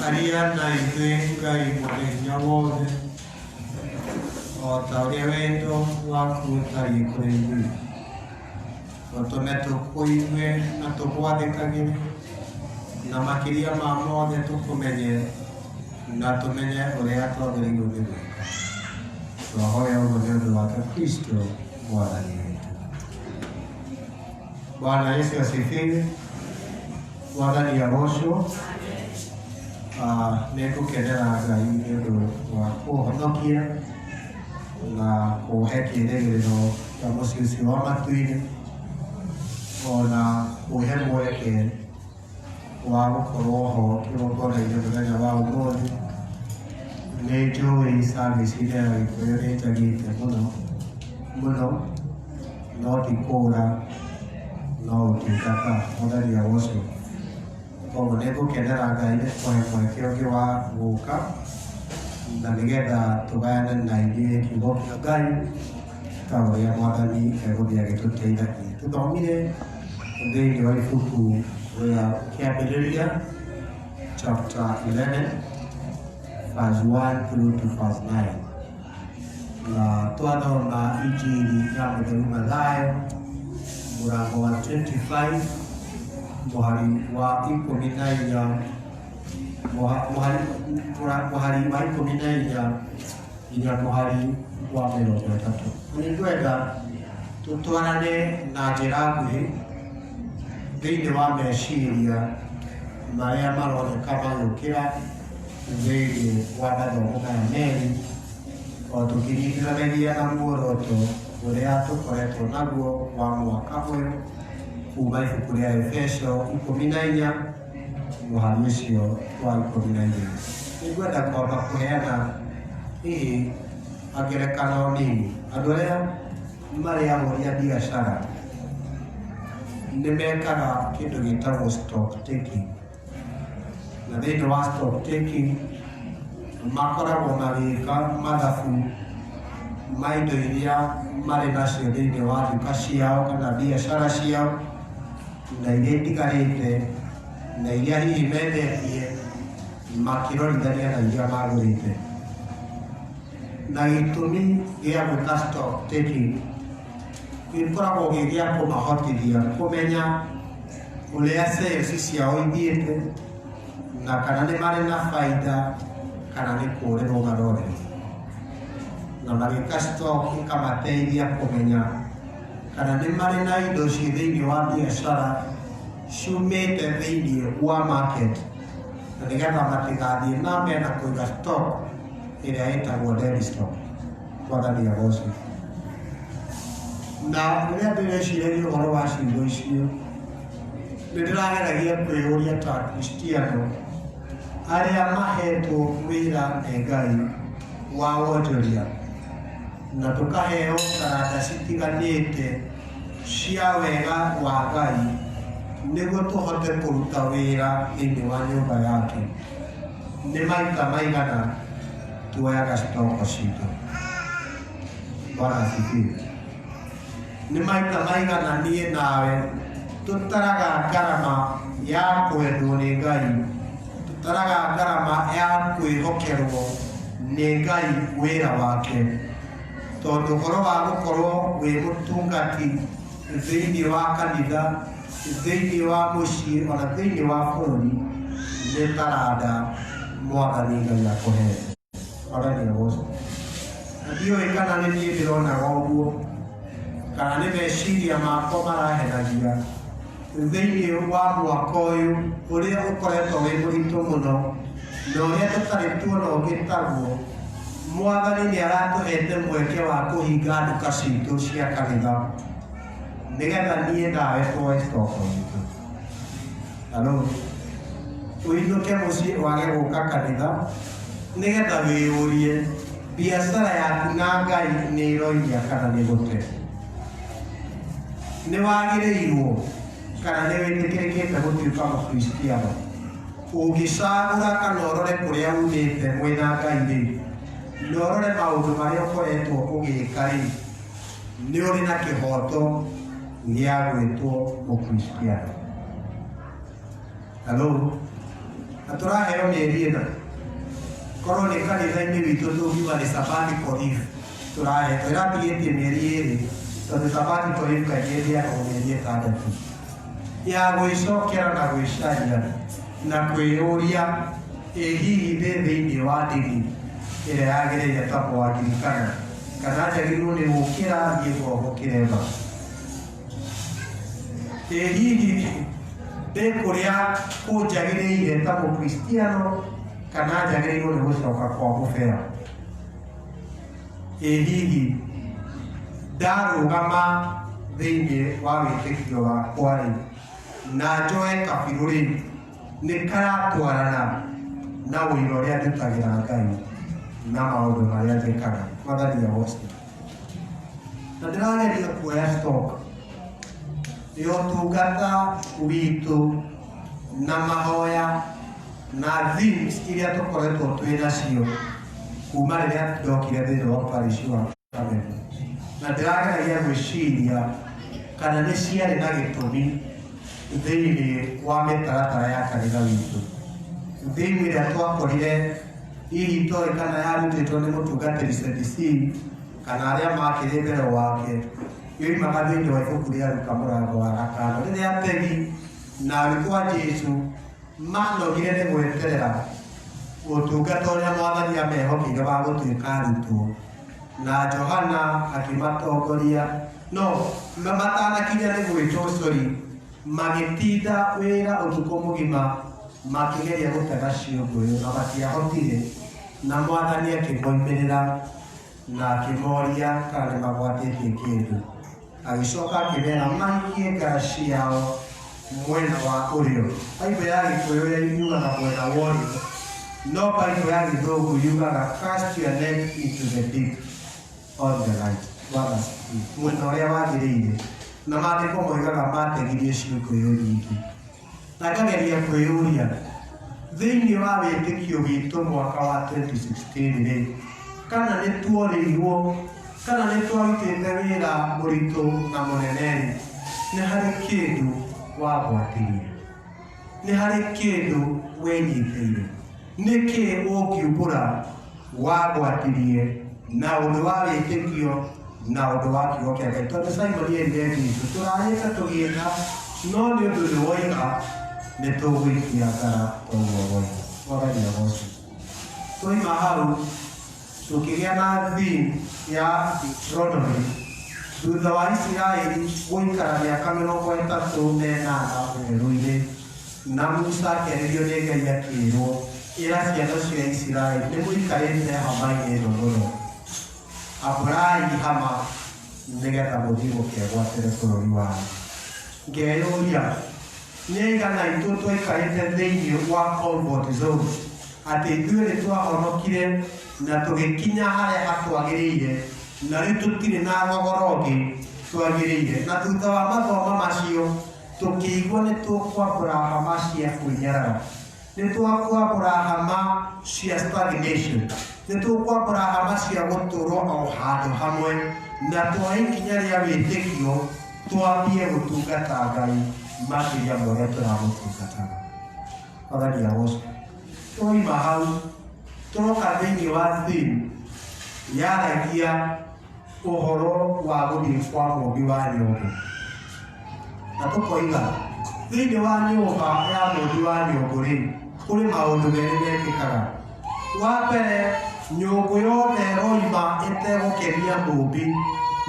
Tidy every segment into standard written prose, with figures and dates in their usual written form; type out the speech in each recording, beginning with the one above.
Ariana Ibenga Ibenyawoze Otarievento Wakuta Ikurendi Otometo Kuiwe Natokwade Kagiri Namakiria Mamo de Tukumenye Natumenye Oreato Gringo Wahoya Ugonedo Waka Kristo Bwana yetu. Bwana Yesu asifiwe. Bwana ni arosho. Neko kenera Ngai nĩũndũ wa kũhonokia na kũhe kĩĩrĩgĩrĩro kĩa mũciĩ ũcio wa matu-inĩ, ona kũhe mweke wa gũkorwo ho kĩgongona-inĩ mũthenya wa ũmũthĩ. Nĩ njũĩ service ĩrĩa ya Gĩkũyũ nĩ njagĩte mũno, no ti kũũra no ũtungata. Mwathani agocwo. Koguo nĩ ngũkenera Ngai nĩ kũhe mweke ũngĩ wa gũũka na nĩgetha tũgayane na ithuĩ kiugo kĩa Ngai ta ũrĩa Mwathani egũthiĩ agĩtũteithagia. Tũthomire thĩinĩ wa ibuku rĩa kĩambĩrĩria chapter 11 verse 1 through to verse 9, na twathoma Injili ya Mũtheru Mathayo mũrango wa 25 mũhari wa 14 nginya mũhari wa 30. Nĩngwenda tũtwarane na njĩra nguhĩ thĩinĩ wa meciria marĩa maroneka magĩũkĩra thĩinĩ wa mathomo maya merĩ, o tũkĩnyitithanagia na muoroto ũrĩa tũkoretwo naguo wa mwaka ũyũ kuuma ibuku rĩa Efeso 14 mũhari ũcio wa 12. Nĩngwenda kwamba kũheana hihi ngerekano nini. Andũ arĩa marĩ ahũri a biacara nĩ mekaga kĩndũ gĩtagwo stock taking, na thĩinĩ wa stock taking makoragwo magĩka mathabu ma indo iria marĩ nacio thĩinĩ wa nduka ciao kana biacara ciao, na iria itigarĩte na iria hihi mendetie makĩrorithania na iria magũrĩte. Na gĩtũmi gĩa gwĩka stock taking gĩkoragwo gĩ gĩa kũmahotithia kũmenya ũrĩa sales ciao ithiĩte na kana nĩ marĩ na baida kana nĩ kũũrĩrwo marorĩrwo. Na magĩka stock ĩkamateithia kũmenya kana nĩ marĩ na indo ciĩ thĩinĩ wa biacara ciumĩte thĩinĩ wa market, na nĩgetha matigathiĩ na mbere na kũiga stock ĩrĩa ĩtagwo dead stock. Mwathani agocwo. Na rĩrĩa ndĩreciria ũhoro wa ciugo icio nĩ ndĩrageragia kwĩyũria ta Kristiano arĩa mahetwo wĩra nĩ Ngai wa wonjoria, na tũkaheo taranda citiganĩte cia wega wa Ngai nĩguo tũhote kũruta wĩra thĩinĩ wa nyũmba yake. Nĩ maita maigana tuoyaga stoko citũ? Bwana asifiwe. Nĩ maita maigana niĩ nawe tũtaraga ngarama ya kwendwo nĩ Ngai, tũtaraga ngarama ya kwĩhokerwo nĩ Ngai wĩra wake? Tondũ ũhoro wa gũkorwo wĩ mũtungati thĩinĩ wa kanitha, thĩinĩ wa mũciĩ, ona thĩinĩ wa bũrũri nĩ taranda Mwathani Ngai akũhete. Mwathani agocwo. Na ndiũĩ kana nĩ niĩ ndĩronaga ũguo kana nĩ meciria makwa marahenagia thĩinĩ wa mwaka ũyũ ũrĩa ũkoretwo wĩ mũritũ mũno na ũrĩa tũtarĩ tuona ũngĩ taguo. Mwathani nĩ aratũhete mweke wa kũhinga nduka citũ cia kanitha nĩgetha niĩ nawe twoe stoko itũ. Halo, ũinũke mũciĩ wage gũka kanitha nĩgetha wĩyũrie biacara yaku na Ngai nĩ ĩroiria kana nĩ gũte. Nĩ wagĩrĩirwo kana nĩ wĩtĩkĩrĩkĩte gũtuĩka Mũkristiano? Ũngĩcagũra kana ũrore kũrĩa umĩte mwĩna Ngai-rĩ, na ũrore maũndũ marĩa ũkoretwo ũgĩka-rĩ, nĩ ũrĩ na kĩhoto gĩa gwĩtwo Mũkristiano. Halo, Atũraheo mĩeri ĩna. Korwo nĩ kanitha-inĩ witũ tũngiuga nĩ sabbatical leave tũrahetwo, ĩratigĩtie mĩeri ĩrĩ tondũ sabbatical leave kaingĩ ĩthiaga mĩeri ĩtandatũ ya gwĩcokera na gwĩcaria na kwĩyũria ĩ hihi ndĩ thĩinĩ wa ndini ĩrĩa yagĩrĩire ta mwaririkana kana njagĩrĩirwo nĩ gũkĩra thiĩ ngomũkĩre mba. Ĩ hihi ndĩ kũrĩa kũnjagĩrĩire ta mũkristiano kana njagĩrĩirwo nĩ gũcoka kwa mũbera. Ĩ hihi ndarũgama thĩinĩ wa wĩtĩkio wakwa-rĩ na njoe kabirũ-rĩ nĩ karatwarana na ũira ũrĩa ndutagĩra Ngai na maũndũ marĩa njĩkaga. Mwathani agocwo. Na ndĩrageria kuoya stock ya ũtungata witũ na mahoya na themes iria tũkoretwo twĩ nacio kuma rĩrĩa ndokire thĩinĩ wa parish wa Kameme, na ndĩrageragia gwĩciria kana nĩ ciarĩ na gĩtũmi thĩinĩ wa mĩtaratara ya kanitha witũ. Thĩinĩ ĩrĩa twakorire hihi tũĩ kana yarutĩtwo nĩ mũtungatĩri CDC kana arĩa makĩrĩ mbere wake, yoimaga thĩinĩ wa ibuku rĩa Luka mũrango wa gatano rĩrĩa ategi na arutwo a Jesũ manogire nĩ gweterera ũtungata ũrĩa Mwathani amehokeire wa gũtuĩka arutwo, na Johana akĩmatongoria no matanakinya nĩ gwĩtwo ũcori magĩtinda wĩra ũtukũ mũgima makĩgeria gũtega ciũngũyũ na matiahotire, na Mwathani akĩmoimĩrĩra na akĩmoria kana nĩ magwatĩtie kĩndũ. Agĩcoka akĩmera mahikie ngara ciao mwena wa ũrĩo. Bible ya Gĩkũyũ yugaga mwena wa ũrĩo, no Bible ya Gĩthũngũ yugaga cast your net into the deep on the right, mwena ũrĩa wagĩrĩire, na maandĩko moigaga mategirie ciũngũyũ nyingĩ. Na ngageria kwĩyũria thĩinĩ wa wĩtĩkio witũ mwaka wa 2016-rĩ, kana nĩ tuorĩirwo kana nĩ twarutĩte wĩra mũritũ na mũnene-rĩ, nĩ harĩ kĩndũ wagwatĩire, nĩ harĩ kĩndũ wĩnyitĩire. Nĩkĩ ũngiumbũra wagwatirie na ũndũ wa wĩtĩkio na ũndũ wa kiugo kĩa Ngai? Tondũ Simon erire Jesũ tũrarĩte tũgĩetha no nĩ ũndũ nĩ woiga nĩ tũgũikia ngara toguo woiga. Mwathani agocwo. Twoima hau tũkĩgĩa na theme ya Deuteronomy thutha wa Isiraeli gũikara mĩaka 38 werũ-inĩ, na Musa akĩarĩrio nĩ Ngai akĩĩrwo ĩra ciana cia Isiraeli nĩ mũikarĩte hama-inĩ ĩno mũno, ambũrai hama nĩgetha mũthiĩ mũkegwatĩre bũrũri wao. Ngeyũria nĩ aigana itũ twaikarĩte thĩinĩ wa comfort zone atĩ ithuĩ nĩ twahonokire na tũgĩkinya harĩa hatwagĩrĩire na rĩu tũtirĩ na thogora ũngĩ twagĩrĩire, na thutha wa mathomo macio tũkĩigua nĩ tũkwambũra hama cia kwĩnyarara, nĩ twakwambũra hama cia stagnation, nĩ tũkwambũra hama cia gũtũrwo o handũ hamwe, na twoe ikinya rĩa wĩtĩkio twambie gũtungata Ngai makĩria ma ũrĩa tũramũtungataga. Mwathani agocwo. Twoima hau tũroka thĩinĩ wa theme yaragia ũhoro wa gũthiĩ kwa mũũmbi wa nyũngũ, na tũkoiga thĩinĩ wa nyũmba ya mũũmbi wa nyũngũ-rĩ kũrĩ maũndũ merĩ mekĩkaga. Wa mbere, nyũngũ yothe ĩroima ĩtegũkenia mũũmbi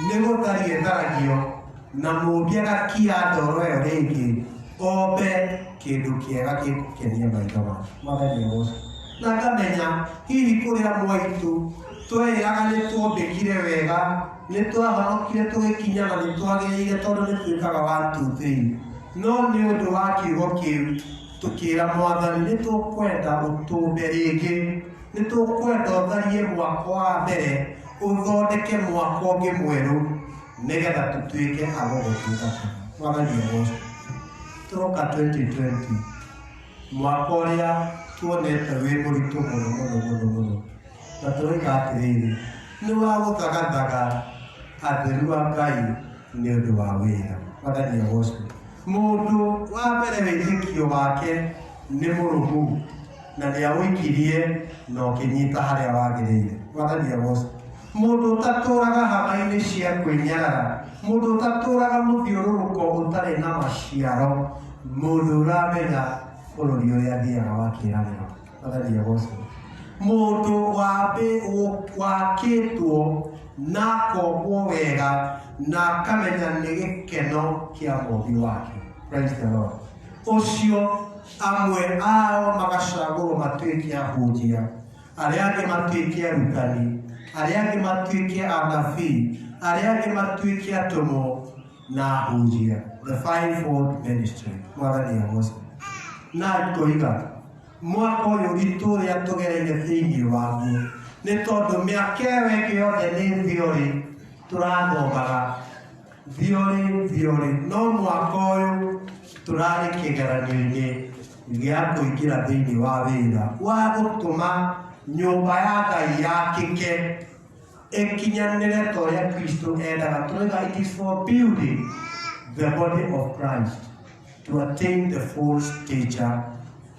nĩ gũtharia ĩtharagio na mũũmbi agakia ndoro ĩyo rĩngĩ ombe kĩndũ kĩega gĩgũkenia maitho make. Mwathani agocwo. Na ngamenya hihi kũrĩa mwaitu twĩraga nĩ tuombĩkire wega, nĩ twahonokire tũgĩkinya na nĩ twagĩrĩire tondũ nĩ twĩkaga 1 2 3, no nĩ ũndũ wa kiugo kĩu tũkĩra Mwathani nĩ tũkwenda ũtũmbe rĩngĩ, nĩ tũkwenda ũtharie mwaka wa mbere ũthondeke mwaka ũngĩ mwerũ nĩgetha tũtuĩke a gũgũtungata. Mwathani agocwo. Tũroka 2020 mwaka ũrĩa tuonete wĩ mũritũ mũno mũno mũno mũno, na tũroiga atĩrĩrĩ nĩ wa gũthagathaga atheru a Ngai nĩ ũndũ wa wĩra. Mwathani agocwo. Mũndũ wa mbere wĩtĩkio wake nĩ mũrũmu, na nĩ agũikirie na ũkĩnyita harĩa wagĩrĩire. Mwathani agocwo. Mũndũ ũtatũraga hama-inĩ cia kwĩnyarara, mũndũ ũtatũraga mũthiũrũrũko ũtarĩ na maciaro, mũndũ ũramenya bũrũri ũrĩa athiaga wa kĩĩranĩro. Mwathani agocwo. Mũndũ wakĩtwo na akombwo wega na akamenya nĩ gĩkeno kĩa Mũmbi wake. Praise the Lord. Ũcio amwe ao magacagũrwo matuĩke ahunjia, arĩa angĩ matuĩke arutani, arĩa angĩ matuĩke anabii, arĩa angĩ matuĩke atũmwo na ahunjia. The fivefold ministry. Mwathani agocwo. Na ngoiga mwaka ũyũ witũ ũrĩa tũgereire thĩinĩ waguo nĩ tondũ mĩaka ĩyo ĩngĩ yothe nĩ theory tũrathomaga, theory, no mwaka ũyũ tũrarĩ kĩgeranio-inĩ gĩa kũingĩra thĩinĩ wa wĩra wa gũtũma nyũmba ya Ngai yakĩke ĩkinyanĩre ta ũrĩa Kristo endaga. Tũroiga it is for building the body of Christ to attain the full stature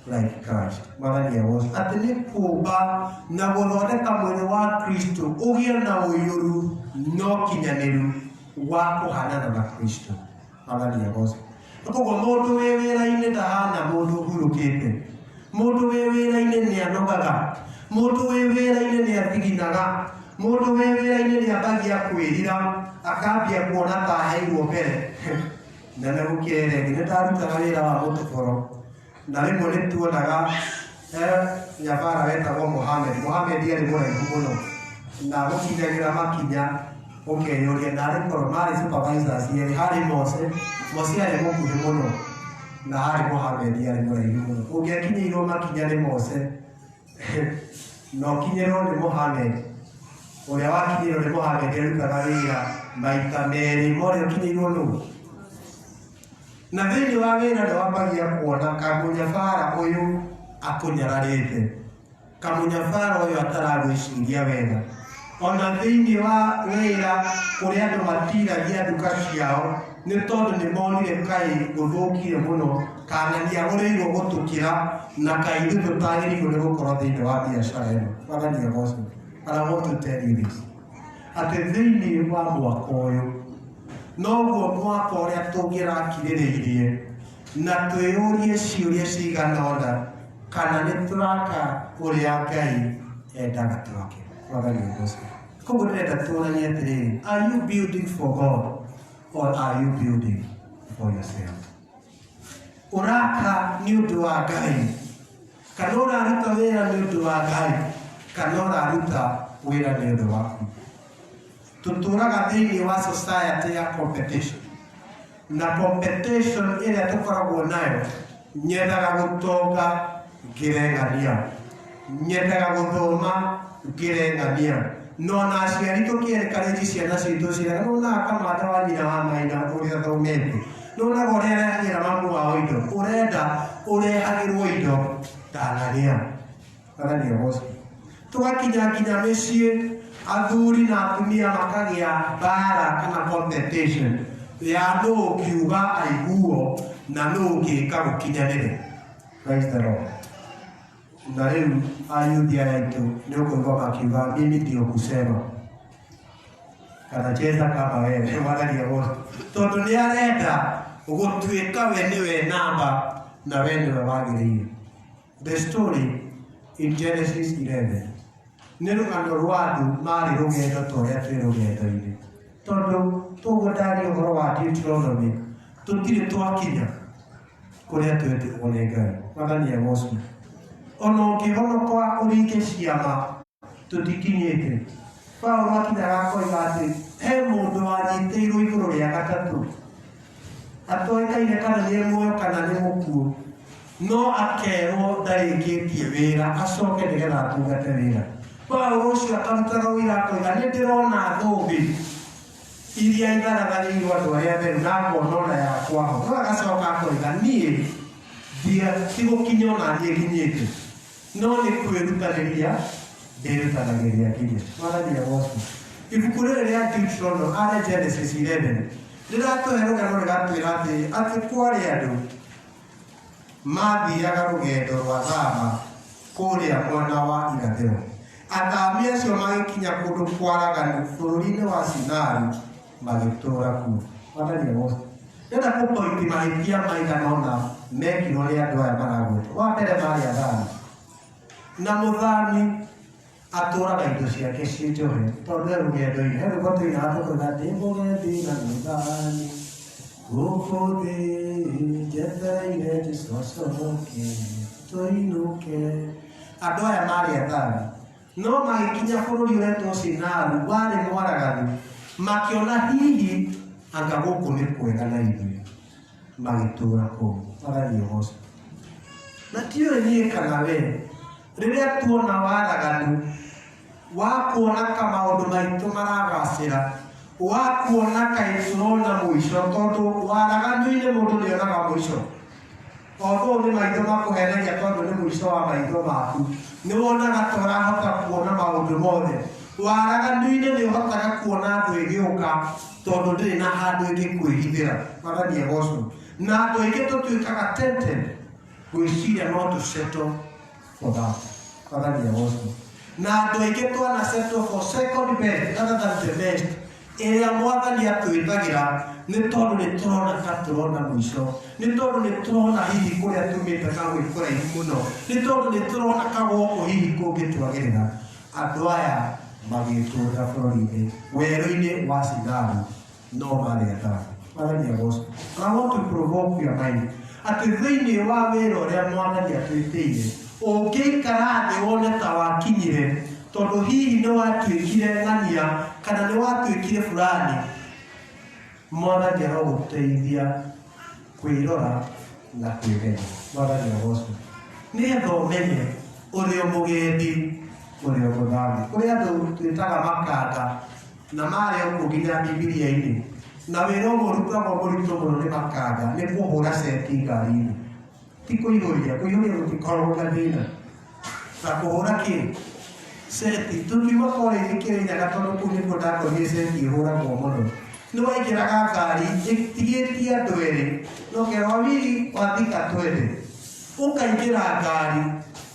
like Christ. Mwathani agocwo. Atĩ nĩ kũmba na gũthondeka mwĩrĩ wa Kristo ũgĩe na ũiyũru no kinyanĩru wa kũhanana na Kristo. Mwathani agocwo. Koguo mũndũ wĩ wĩra-inĩ ndahana mũndũ ũhurũkĩte. Mũndũ wĩ wĩra-inĩ nĩ anogaga. Mũndũ wĩ wĩra-inĩ nĩ athiginaga. Mũndũ wĩ wĩra-inĩ nĩ ambagia kwĩrira, akambia kuona ta aheirwo mbere. Na nĩ gũkĩrĩ rĩngĩ nĩ ndarutaga wĩra wa mũtũboro, na rĩmwe nĩ tuonaga nyabara wetagwo Mohamed arĩ mũraihu mũno na gũkinyagĩra makinya ũkeyũria narĩ korwo marĩ supervisors yerĩ, harĩ Mose arĩ mũkuhĩ mũno na harĩ Mohamed arĩ mũraihu mũno. Ũngĩakinyĩirwo makinya nĩ Mose na ũkinyĩrwo nĩ Mohamed, ũrĩa wakinyĩirwo nĩ Mohamed arutaga wĩra maita merĩ ma ũrĩa ũkinyĩirwo nũũ. Na thĩinĩ wa wĩra nĩ wambagia kuona kamũnyabara ũyũ akũnyararĩte, kamũnyabara ũyũ ataragwĩciria wega. Ona thĩinĩ wa wĩra kũrĩa andũ matiragia nduka ciao nĩ tondũ nĩ monire kaĩ gũthũkire mũno, kana nĩ agũrĩirwo gũtũkĩra na kaĩ ithuĩ tũtagĩrĩirwo nĩ gũkorwo thĩinĩ wa biacara ĩno. Mwathani agocwo. And I want to tell you this. Atĩ thĩinĩ wa mwaka ũyũ noguo mwaka ũrĩa tũngĩrakirĩrĩirie na twĩyũrie ciũria cigana ũna kana nĩ tũraka ũrĩa Ngai endaga twake. Mwathani agocwo. Koguo ndĩrenda tuonanie atĩrĩrĩ, are you building for God or are you building for yourself? Ũraka nĩ ũndũ wa Ngai kana ũraruta wĩra nĩ ũndũ wa Ngai kana ũraruta wĩra nĩ ũndũ waku? Tũtũraga thĩinĩ wa society ya competition, na competition ĩrĩa tũkoragwo nayo nyendaga gũtonga ngĩrengania, nyendaga gũthoma ngĩrengania, no na aciari tũkĩencourage ciana citũ ciĩraga nĩwonaga Kamande wa nyina wa Maina ũrĩa thomete, nĩwonaga ũrĩa arehagĩra mamu wao indo, ũrenda ũrehagĩrwo indo ndanarĩa. Mwathani agocwo. Tũgakinya nginya mĩciĩ athuri na atumia makagĩa mbara kana competition ya nũũ ũkiuga aiguo na nũũ ũngĩka gũkinyanĩre. Praise the Lord. Na rĩu ayuthi aya aitũ nĩ ũkũigua makiuga mimi ndio kusema kana cheza kama wewe. Mwathani agocwo. Tondũ nĩ arenda gũtuĩka we nĩwe namba na we nĩwe wagĩrĩire. The story in Genesis 11 nĩ rũgano rwa andũ marĩ rũgendo ta ũrĩa twĩ rũgendo-inĩ, tondũ tũgũtaria ũhoro wa Deuteronomy tũtirĩ twakinya kũrĩa twetĩrwo nĩ Ngai. Mwathani agocwo. Ona ũngĩhonoka ũringe ciama tũtikinyĩte. Paũlũ akinyaga akoiga atĩ he mũndũ wanyitĩirwo igũrũ rĩa gatatũ, atoĩkaine kana nĩ muoyo kana nĩ mũkuũ, no akerwo ndarĩkĩtie wĩra acoke nĩgetha atungate wĩra. Paũlũ ũcio akarutaga ũira akoiga nĩ ndĩrona thũmbĩ iria itharathanĩirwo andũ arĩa atheru na ngona ona yakwa ho. No agacoka akoiga niĩ ti gũkinya ona niĩ nginyĩte, no nĩ kwĩrutanĩria ndĩrutanagĩria nginya. Mwathani agocwo. Ibuku rĩrĩ rĩa Deuteronomy arĩ Genesis 11 rĩratũhe rũgano rĩgatwĩra atĩ kwarĩ andũ mathiaga rũgendo rwa thama kũrĩa mwena wa irathĩro. Athamia acio magĩkinya kũndũ kwaraganu bũrũri-inĩ wa Sinai magĩtũũra kuo. Mwathani agocwo. Ndĩrenda kũpointi mahĩtia maigana ũna mekirwo nĩ andũ aya maragwĩtwo. Wa mbere marĩ athami. Na mũthami atũũraga indo ciake ciĩ njohe tondũ e rũgendo-inĩ. He rwĩmbo tũinaga tũkoiga ndĩ mũgendi na mũthami gũkũ thĩ njetereire Jesũ acoke tũinũke. Andũ aya marĩ athami. No magĩkinya bũrũri ũretwo Sinai warĩ mwaraganu, makĩona hihi anga gũkũ nĩ kwega na ithuĩ, magĩtũũra kũu. Mwathani agocwo. Na tiũĩ niĩ kana we, rĩrĩa tuona waraganu, wa kuona kamaũndũ maitũ maragacĩra, wa kuona kaĩ tũrona mũico, tondũ waraganu-inĩ mũndũ nĩonaga mũico. Although nĩ maitho makũhenagia tondũ nĩ mũico wa maitho maku, nĩ wonaga ta ũrahota kuona maũndũ mothe. Waraganu-inĩ nĩ ũhotaga kuona andũ ĩgĩũka tondũ ndĩrĩ na handũ ĩngĩkwĩhithĩra. Mwathani agocwo. Na andũ aingĩ tũtuĩkaga tempted gwĩciria no to settle for that. Mwathani agocwo. Na andũ aingĩ twana settle for second best rather than the best. Ĩrĩa Mwathani atwĩtagĩra nĩ tondũ nĩ tũrona ta tũrona mũico, nĩ tondũ nĩ tũrona hihi kũrĩa tumĩte kagwĩ kũraihu mũno, nĩ tondũ nĩ tũrona kagũkũ hihi kũngĩtwagĩrĩra. Andũ aya magĩtũũra bũrũri-inĩ werũ-inĩ wa Sinai no marĩ athami. Mwathani agocwo. I want to provoke your mind atĩ thĩinĩ wa wĩra ũrĩa Mwathani atwĩtĩire, ũngĩikara thĩ wone ta wakinyire tondũ hihi nĩ watuĩkire ng'ania kana nĩ watuĩkire fulani, Mwathani arogũteithia kwĩrora na kwĩmenya. Mwathani agocwo. Nĩgetha ũmenye ũrĩ o mũgendi, ũrĩ o mũthami. Kũrĩ andũ twĩtaga makanga na marĩ ũguo nginya Bibilia-inĩ, na wĩra ũmwe ũrutagwo mũritũ mũno nĩ makanga nĩ kũhũra seti ngari-inĩ. Ti kũihũria, kũihũria gũtikoragwo na thĩna. Na kũhũra kĩ? Seti. Tũkiuma college Kĩrĩnyaga tondũ kũu nĩkuo ndakorire seti ĩhũragwo mũno. Nĩ waingĩraga ngari ĩtigĩtie andũ erĩ, na ũkerwo wawili wathika twende. Ũkaingĩra ngari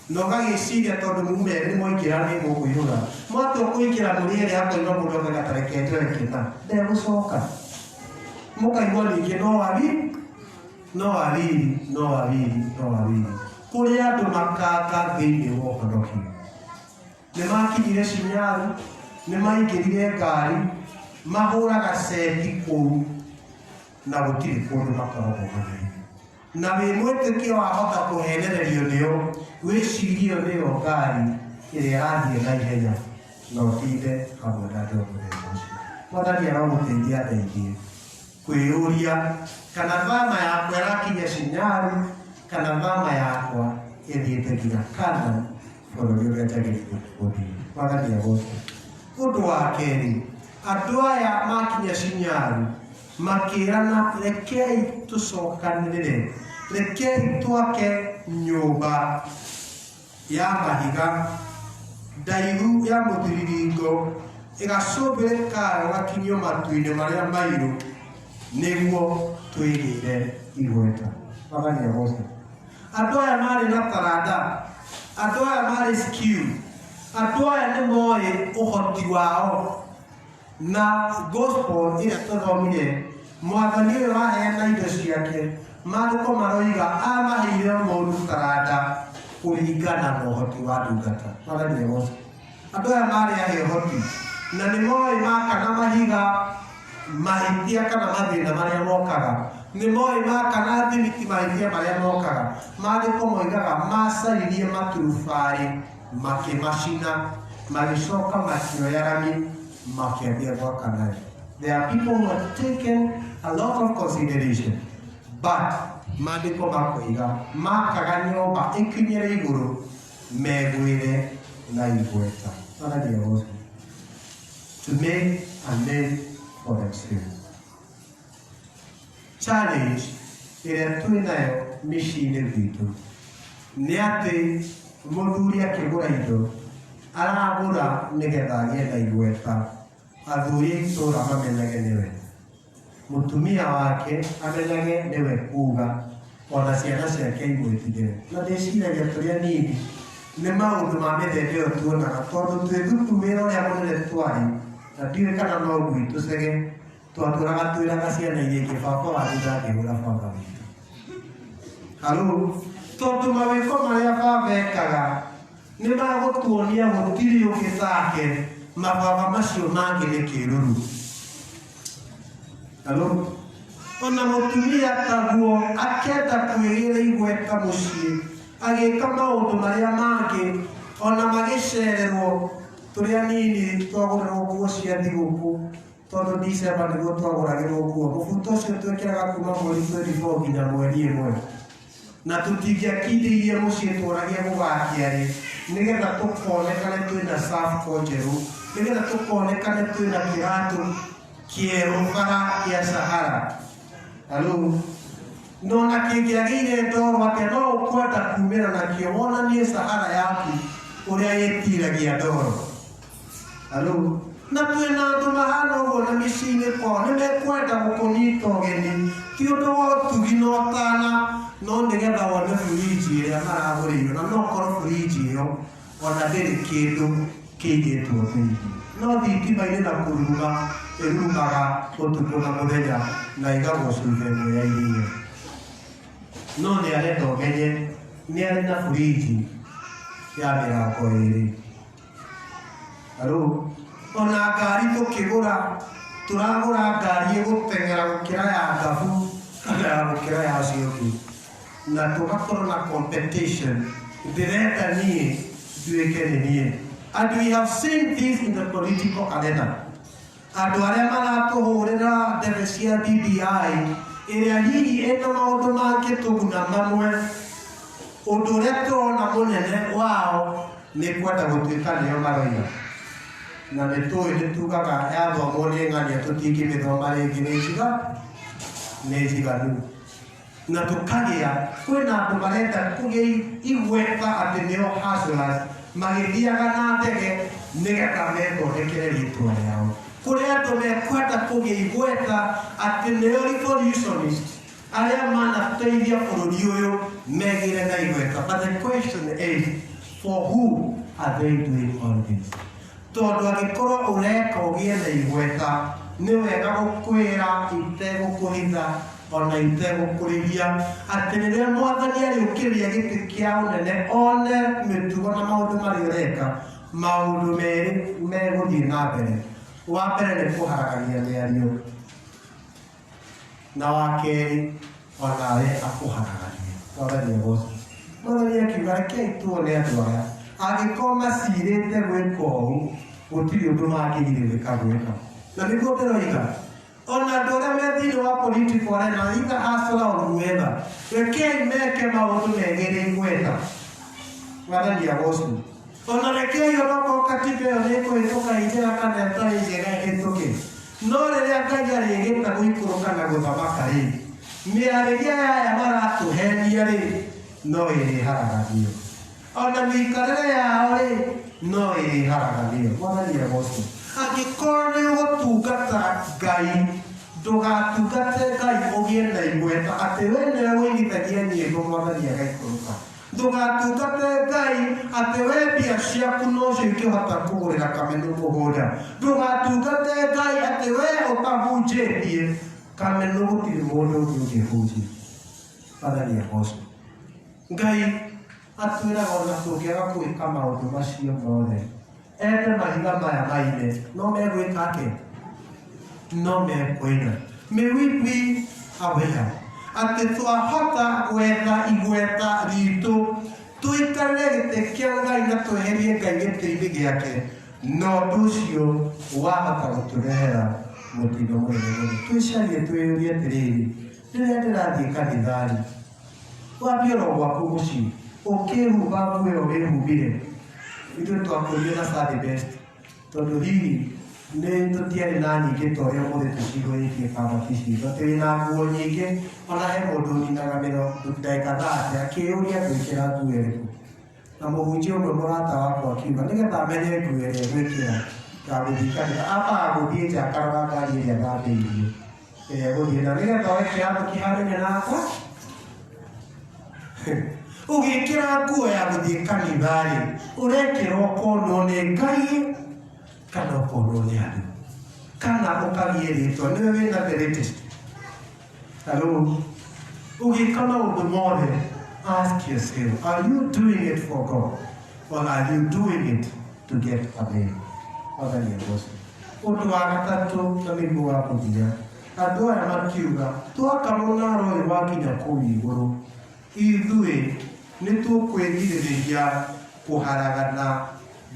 na ũgagĩciria tondũ mume erĩ nĩ mwaingĩra nĩ mũkũihũra. Mwatua kũingĩra mũrĩ erĩ hakoima mũndũ ũmwe gatareke njoe ndegũcoka. Mũkaigua ningĩ no wawili, no wawili, no wawili, no wawili. Kũrĩ andũ makanga thĩinĩ wa ũhonokio. Nĩ makinyire Sinai, nĩ maingĩrire ngari, mahũraga seti kũu na gũtirĩ kũndũ makoragwo gũthiĩ. Na wĩ mwĩtĩkio wahota kũhenererio nĩo, wĩcirie nĩyo ngari ĩrĩa ĩrathiĩ na ihenya na ũtinde hamwe na andũ mũthenya ũcio. Mwathani arogũteithia ateithie kwĩyũria kana thama yakwa ĩrakinya Sinai kana thama yakwa ĩthiĩte nginya Kanani, bũrũri ũrĩa njagĩrĩirwo gũthiĩ. Mwathani agocwo. Ũndũ wa kerĩ, andũ aya makinya Sinai makĩrana rekei tũcokanĩrĩre, rekei twake nyũmba ya mahiga ndaihu ya mũthiriringo ĩgacũmbĩrĩka ũgakinyio matu-inĩ marĩa mairũ nĩguo twĩgĩire igweta. Mwathani agocwo. Andũ aya marĩ na taranda, andũ aya marĩ skilled, andũ aya nĩ moĩ ũhoti wao. Na gospel ĩrĩa tũthomire, Mwathani ũyũ waheana indo ciake, maandĩko maroiga amaheire mũndũ taranda kũringana na ũhoti wa ndungata. Mwathani agocwo. Andũ aya marĩ ahe ũhoti na nĩ moĩ maka na mahiga mahĩtia kana mathĩna marĩa mokaga, nĩ moĩ maka na thimiti mahĩtia marĩa mokaga. Maandĩko moigaga macaririe maturubarĩ makĩmacina, magĩcoka makĩoya rami makĩambia gwaka nayo. There are people who have taken a lot of consideration, but maandĩko makoiga makaga nyũmba ĩkinyĩre igũrũ megwĩre na igweta. Mwathani agocwo. To make a name for themselves. Challenge ĩrĩa twĩnayo mĩciĩ-inĩ gwitũ nĩ atĩ mũthuri akĩgũra indo aragũra nĩgetha agĩe na igweta, athuri a itũũra mamenyage nĩwe, mũtumia wake amenyage nĩwe kuuga, ona ciana ciake imwĩtigĩre. Na ndĩciragia tũrĩ anini nĩ maũndũ ma mĩthemba ĩyo tuonaga tondũ twĩ thukuru wĩra ũrĩa mũnene twarĩ na ndiũĩ kana no gwitũ Cege twatũraga twĩraga ciana iria ingĩ baba wanyu ndangĩhũra baba witũ. Halo, tondũ mawĩko marĩa baba ekaga nĩ magũtuonia gũtirĩ ũngĩ take, mababa macio mangĩ nĩ kĩruru. Halo, ona mũtumia taguo akenda kwĩgĩra igweta mũciĩ agĩka maũndũ marĩa mangĩ ona magĩcererwo tũrĩ anini twagũrĩrwo nguo cia thigũkũ tondũ December nĩguo twagũragĩrwo nguo. Mũbuto ũcio twĩkĩraga kuma mweri 24 nginya mweri 1 na tũtingĩakindĩirie mũciĩ tworagia gũgakia-rĩ nĩgetha tũkonekane twĩna safu njerũ, nĩgetha tũkonekane twĩna kĩratũ kĩerũ bara gĩa Sahara. Halo, nona kĩngĩagĩire ndoro atĩa no ũkwenda kumĩra nakĩo wonanie Sahara yaku ũrĩa ĩtiragia ndoro. Halo, na twĩna andũ mahana ũguo na mĩciĩ-inĩ kwao nĩ mekwenda gũkũnyita ũgeni, ti ũndũ wa ũtugi na ũtana, no nĩgetha wone burinji ĩrĩa maragũrĩirwo, na no korwo burinji ĩyo ona ndĩrĩ kĩndũ kĩigĩtwo thĩinĩ, no thitima-inĩ na kũruga ĩrugaga ũtukũ na mũthenya na igagwo cuba ĩmwe ya iria. No nĩ arenda ũmenye nĩ arĩ na burinji ya mĩrango ĩrĩ. Halo, ona ngari tũkĩgũra tũragũra ngari ĩgũteng'era gũkĩra ya ngabu kana gũkĩra ya ciũngĩ, na tũgakorwo na competition, ndĩrenda niĩ nduĩke nĩ niĩ. And we have seen this in the political arena. Andũ arĩa maratũhũrĩra ndebe cia BBI ĩrĩa hihi ĩna maũndũ mangĩtũguna mamwe, ũndũ ũrĩa tũrona mũnene wao nĩ kwenda gũtuĩka nĩo maroiga, na nĩ tugaga yathomwo nĩ ng'ania tũtingĩmĩthoma rĩngĩ nĩ njiganu, na tũkagĩa kwĩna andũ marenda kũgĩa igweta atĩ nĩo hustlers magĩthiaga na ndege nĩgetha methondekere rĩtwa rĩao, kũrĩ andũ mekwenda kũgĩa igweta atĩ nĩo revolutionist arĩa manateithia bũrũri ũyũ megĩre na igweta. But the question is, for who are they doing all this? Tondũ angĩkorwo ũreka ũgĩe na igweta nĩ wega gũkwĩra itegũkũhitha ona itegũkũrĩhia atĩ rĩrĩa Mwathani arĩũkĩrĩria gĩtĩ kĩa ũnene one mĩtugo na maũndũ marĩa ũreka, maũndũ merĩ megũthiĩ na mbere. Wa mbere nĩ kũharagania mĩario, na wa kerĩ onawe akũharagania. Mwathani agocwo. Mwathani akiuga rekei tuone andũ aya angĩkorwo macirĩte gwĩka ũũ gũtirĩ ũndũ mangĩgirĩrĩka gwĩka. Na nĩguo ndĩroiga ona andũ arĩa me thĩinĩ wa political arena, either hustler or whoever, rekei meke maũndũ megĩrĩ igweta. Mwathani agocwo. Ona rekei onokorwo katiba ĩyo nĩ ĩkũhĩtũka njega kana ĩtarĩ njega ĩhĩtũke, no rĩrĩa Ngai arĩgĩta gũikũrũka na gũthamaka-rĩ, mĩarĩrie aya maratũhenia-rĩ no ĩrĩharaganio, ona mĩikarĩre yao-rĩ no ĩrĩharaganio. Mwathani agocwo. Angĩkorwo nĩ ũgũtungata Ngai, ndũgatungate Ngai ũgĩe na igweta atĩ we nĩwe wĩigithagia nyĩmbo Mwathani agaikũrũka. Ndũgatungate Ngai atĩ we mbia ciaku nocio ingĩhota kũgũrĩra Kamene mũgũnda. Ndũgatungate Ngai atĩ we ũtahunjĩtie Kamene gũtirĩ mũndũ ũngĩ ũngĩhunjia. Mwathani agocwo. Ngai atwĩraga ona tũngĩaga gwĩka maũndũ macio mothe, ende mahiga maya maine no megwĩka atĩa? No mekũina. May we be aware atĩ twahota gwetha igweta ritũ tũikarĩre gĩtĩ kĩa Ngai na tweherie Ngai gĩtĩ-inĩ gĩake, no ũndũ ũcio wahota gũtũrehera mũtino mũnene mũno. Twĩcarie twĩyũrie atĩrĩrĩ, rĩrĩa ndĩrathiĩ kanitha-rĩ, wambie oro gwaku mũciĩ ũkĩhumba nguo ĩyo wĩhumbire. Ithuĩ twakũrire na Sunday best tondũ hihi nĩ tũtiarĩ na nyingĩ ta ũrĩa mũthĩ tũcihũrĩtie kabati citũ, atĩ wĩna nguo nyingĩ ona he mũndũ ũninaga ndagĩka 30 akĩyũria gwĩkĩra nguo ĩrĩkũ, na mũhunjia ũmwe mũrata wakwa akiuga nĩgetha amenye nguo ĩrĩa gwĩkĩra ya gũthiĩ kanitha ambaga gũthiĩ nja akaroga ngari ĩrĩa thambĩirio ĩrĩa gũthiĩ na nĩgetha oe kĩratũ kĩhanaine nakwa Ugikira nguo ya guthii kanithari urekira ukonwo ni Ngai kana ukonwo ni andu kana ukagie ritwa niwe wina the latest. Hello, ugika maundu mothe, ask yourself, are you doing it for God or are you doing it to get a name? Wathani agoco. Undu wa gatatu na niguo wa kuthia, andu aya makiuga twakamona roi wakinya kuu iguru ithui ni tukwirigiriria kuharagana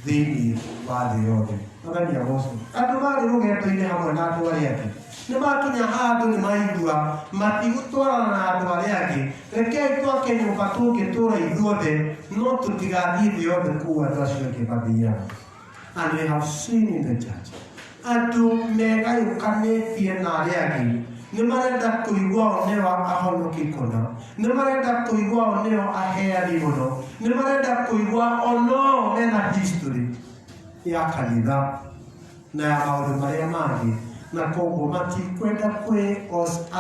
thiini wa thi yothe. Wathani agoco. Andu mari rugendo-ini hamwe na andu aria angi nĩ makinya handũ nĩ maigua matigũtwarana na andũ arĩa angĩ, rekei twake nyũmba tũngĩtũũra ithuothe no tũtigathiĩ thĩ yothe kũu andũ acio angĩ mathiaga. And we have seen in the church andũ megayũkanĩtie na arĩa angĩ nĩ marenda kũigua o nĩo ahonoki kũna, nĩ marenda kũigua o nĩo aheani mũno, nĩ marenda kũigua o no mena history ya kanitha na ya maũndũ marĩa mangĩ, na koguo matikwenda kwĩ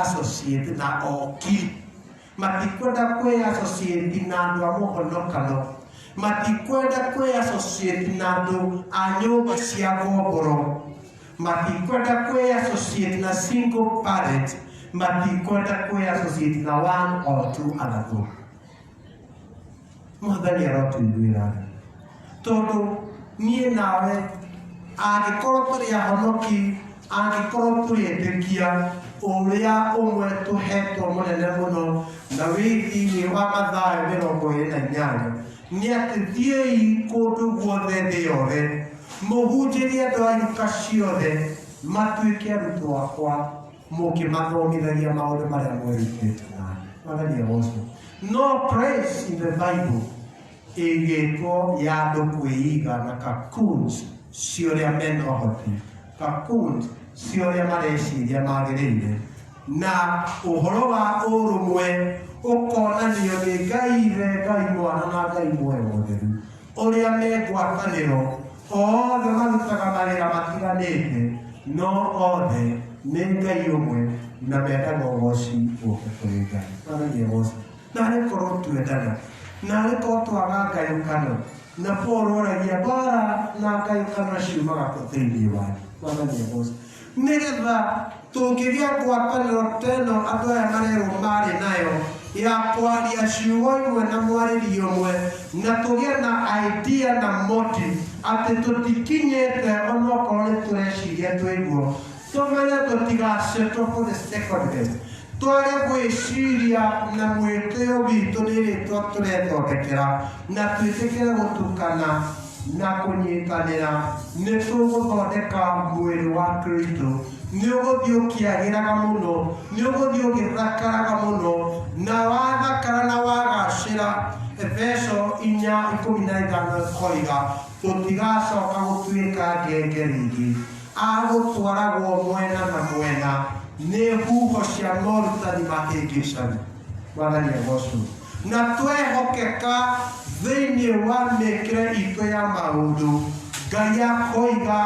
associate na oki, matikwenda kwĩ associate na andũ a mũhonokano, matikwenda kwĩ associate na andũ a nyũmba cia ngomboro, matikwenda kwĩ associate na single parent, matikwenda kwĩ associate na one or two other group. Mwathani arotũiguĩra tondũ niĩ nawe angĩkorwo tũrĩ ahonoki, angĩkorwo twĩtĩkia ũrĩa ũmwe tũhetwo mũnene mũno na wĩ thĩinĩ wa Mathayo 28 nĩ atĩ thiĩi kũndũ guothe thĩ yothe mũhunjĩrie andũ a iruka ciothe matuĩke arutwo akwa mũkĩmathomithagia maũndũ marĩa mwerutĩte naniĩ. Mwathani agoco. No place in the Bible ĩgĩtwo ya andũ kwĩiga na cocoons cia ũrĩa mena ũhoti, cocoons cia ũrĩa mareciria magĩrĩire, na ũhoro wa ũrũmwe ũkonanio nĩ Ngai Ithe, Ngai Mwana na Ngai Muoyo Mũtheru, ũrĩa me ngwatanĩro othe marutaga mawĩra matiganĩte no othe nĩ Ngai ũmwe na mendaga ũgooci ũke kũrĩ Ngai. Mwathani agoco. Narĩ korwo twendana, narĩ korwo twaga ngayũkano, na Paul oragia bara na ngayũkano ciumaga thĩinĩ wanyu. Mwathani agoco. Nĩgetha tũngĩgĩa ngwatanĩro teno andũ aya marerwo marĩ nayo ya kwaria ciugo imwe na mwarĩrie ũmwe na tũgĩe na idea na motive atĩ tũtikinyĩte onokorwo nĩ tũreciria twĩguo, tũmenye tũtigasettle for the sake of this, twage gwĩciria na mwĩtĩo witũ nĩ rĩtwa tũrethondekera na twĩtĩkĩre gũtukana na kũnyitanĩra nĩ tũgũthondeka mwĩrĩ wa Kristo, nĩ ũgũthiĩ ũkĩagĩraga mũno, nĩ ũgũthiĩ ũgĩthakaraga mũno, na wathakara na wagacĩra, Efeso 4:15 koiga tũtigacoka gũtuĩka ngenge rĩngĩ, agũtwaragwo mwena na mwena nĩ huho cia morutani mahĩngĩcani. Mwathani agoco. Na twehokeka thĩinĩ wa mĩĩkĩre itũ ya maũndũ, Ngai akoiga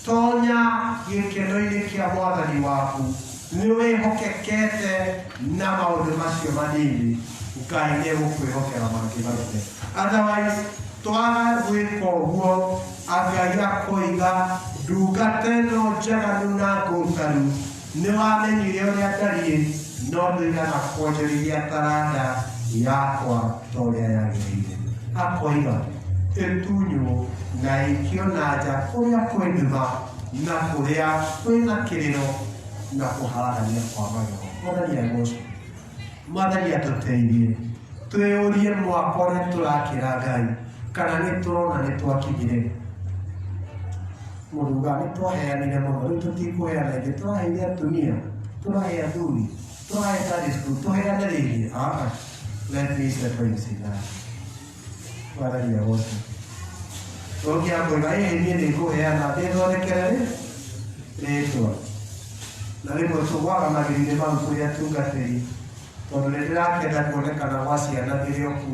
tonya gĩkeno-inĩ kĩa Mwathani waku, nĩ wĩhokekete na maũndũ macio manini, Ngai nĩ egũkwĩhokera mangĩ maingĩ. Otherwise twaga gwĩka ũguo, Ngai akoiga ndungata ĩno njaganu na ngũrũ nĩ wamenyire ũrĩa ndariĩ no ndũigana kwonjorithia taranda yakwa ta ũrĩa yagĩrĩire. Akoiga ĩtunywo na ĩikio na nja kũrĩa kwĩ nduma na kũrĩa kwĩna kĩrĩro na kũharagania kwa magego. Mwathani agoco. Mwathani atũteithie twĩyũrie mwaka ũrĩa tũrakĩra Ngai kana nĩ tũrona nĩ twakinyire. Mũruga nĩ twaheanire mũno, rĩu tũtikũheana ingĩ, tũraheire atumia, tũrahe athuri, tũrahe Sunday school, tũheane rĩngĩ. Let me separate that. Mwathani agoco. Tũngĩakwĩra niĩ nĩ ngũheana ndĩthondekere rĩtwa, na rĩmwe tũgwaganagĩrire mau kũrĩ atungatĩri tondũ nĩ ndĩrakenda kuonekana gwa ciana ndĩrĩ oku,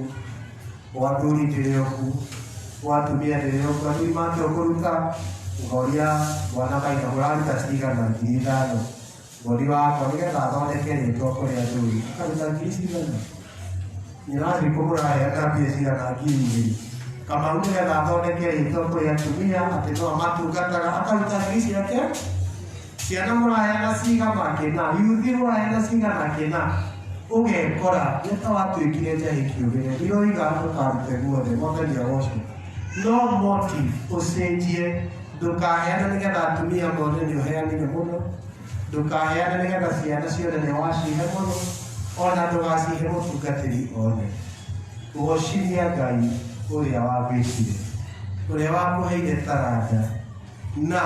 gwa athuri ndĩrĩ oku, gwa atumia ndĩrĩ oku. Athuri make ũkũruta ngoria mwana maitha ũraruta cigana 5,000 ngori wakwa nĩgetha athondeke rĩtwa kũrĩ athuri akaruta 5,000. Nĩrathiĩ kũmũraheana mbia cigana ngiri igĩrĩ. Kamau nĩgetha athondeke rĩtwa kũrĩ atumia atĩ no amatungataga akaruta ngiri ciake. Ciana mũraheana cigana makĩna, yuthi mũraheana cigana makĩna. Ũgekora nĩ ta watuĩkire njahĩ kĩũmĩre, iroiga ndũkarute guothe, Mwathani agocwo. No motive ũcenjie, ndũkaheane nĩgetha atumia mone nĩ ũheanire mũno, ndũkaheane nĩgetha ciana ciothe nĩ wacihe mũno, ona ndũgacihe mũtungatĩri othe. Ũgocithia Ngai ũrĩa wagwĩkire, ũrĩa wakũheire taranda, na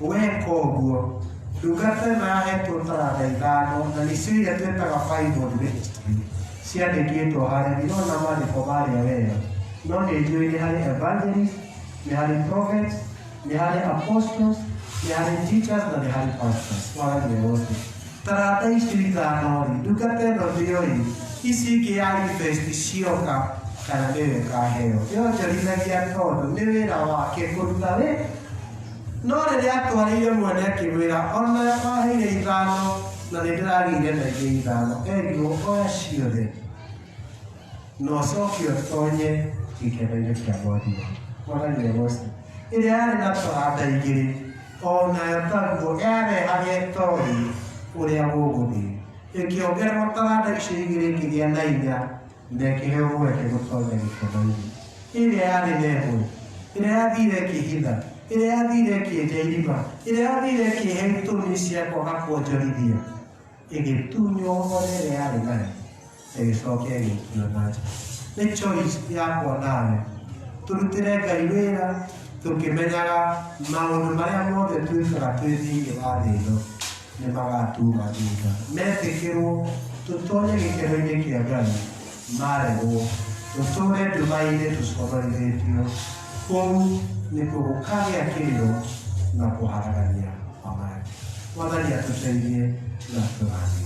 weka ũguo ndungata ĩno yahetwo taranda 5 na nĩcio iria twĩtaga Bible ministry ciandĩkĩtwo harĩa ndĩrona maandĩko marĩa wega, no nĩ njũĩ nĩ harĩ evangelist, nĩ harĩ prophets, nĩ harĩ apostles, nĩ harĩ teachers na nĩ harĩ pastors. Mwathani wothe taranda ici 5 ndungata ĩno ndĩoĩ ici ingĩ ya invest cioka kana nĩwe kaheo, yonjorithagia tondũ nĩ wĩra wake kũruta wĩra. No rĩrĩa atwarĩire mwene akĩmwĩra ona waheire 5 na nĩ ndĩragĩire na ingĩ 5, erirwo oya ciothe na ũcoke ũtonye gĩkeno-inĩ kĩa Mwathani. Mwathani wothe ĩrĩa yarĩ na taranda 2 onayo taguo yarehage toĩ ũrĩa gũgũthiĩ, ĩkĩongererwo taranda icio 2 ĩkĩgĩa na 4 na ĩkĩheo mweke gũtonya gĩkeno-inĩ. Ĩrĩa yarĩ na 1 ĩrĩa yathire ĩkĩhitha, ĩrĩa yathire ĩkĩenja irima, ĩrĩa yathire ĩkĩhe itũmi cia kwaga kuonjorithia, ĩgĩtunywo ona ĩrĩa yarĩ nayo ĩgĩcokia ĩgĩikio na nja. Nĩ choice yakwa nawe tũrutĩre Ngai wĩra tũkĩmenyaga maũndũ marĩa mothe twĩkaga twĩ thĩinĩ wa thĩ ĩno nĩ magatuma thutha. Metĩkĩrwo tũtonye gĩkeno-inĩ kĩa Ngai, maregwo tũtũũre nduma-inĩ tũconorithĩtio. Kũu nĩkuo gũkagĩa kĩrĩro na kũharagania amani. Mwathani atũteithie na tũrathime.